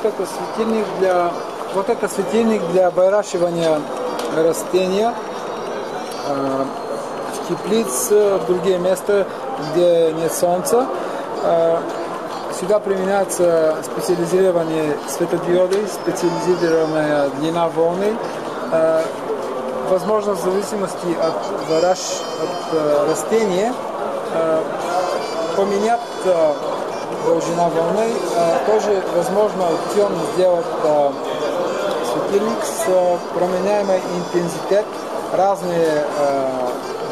Вот это светильник для оборачивания растения в теплиц, в другие места, где нет солнца. Сюда применяются специализированные светодиоды, специализированная длина волны. Возможно, в зависимости от растения поменять должина волны. Тоже возможно темно сделать светильник с променяемой интенситет, разные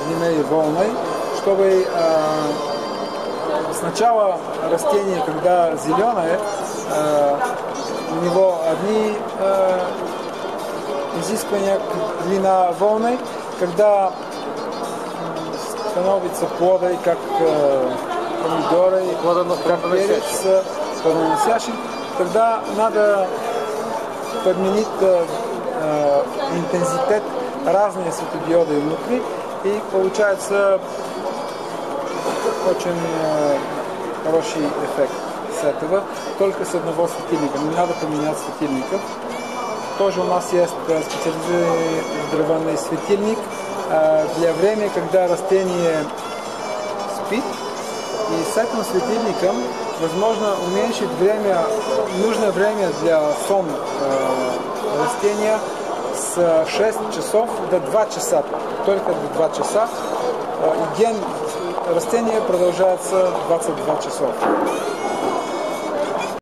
длины волны, чтобы сначала растение, когда зеленое, у него одни изисквания длина волны, когда становится плодой, как помидоры, как перец, плодоносящий, тогда надо подменить интенситет разные светодиоды внутри, и получается очень хороший эффект с этого, только с одного светильника, не надо поменять светильников. Тоже у нас есть специализированный светильник для времени, когда растение спит, и с этим светильником возможно уменьшить нужное время для сна растения с 6 часов до 2 часа, только до 2 часа, и день растения продолжается 22 часов.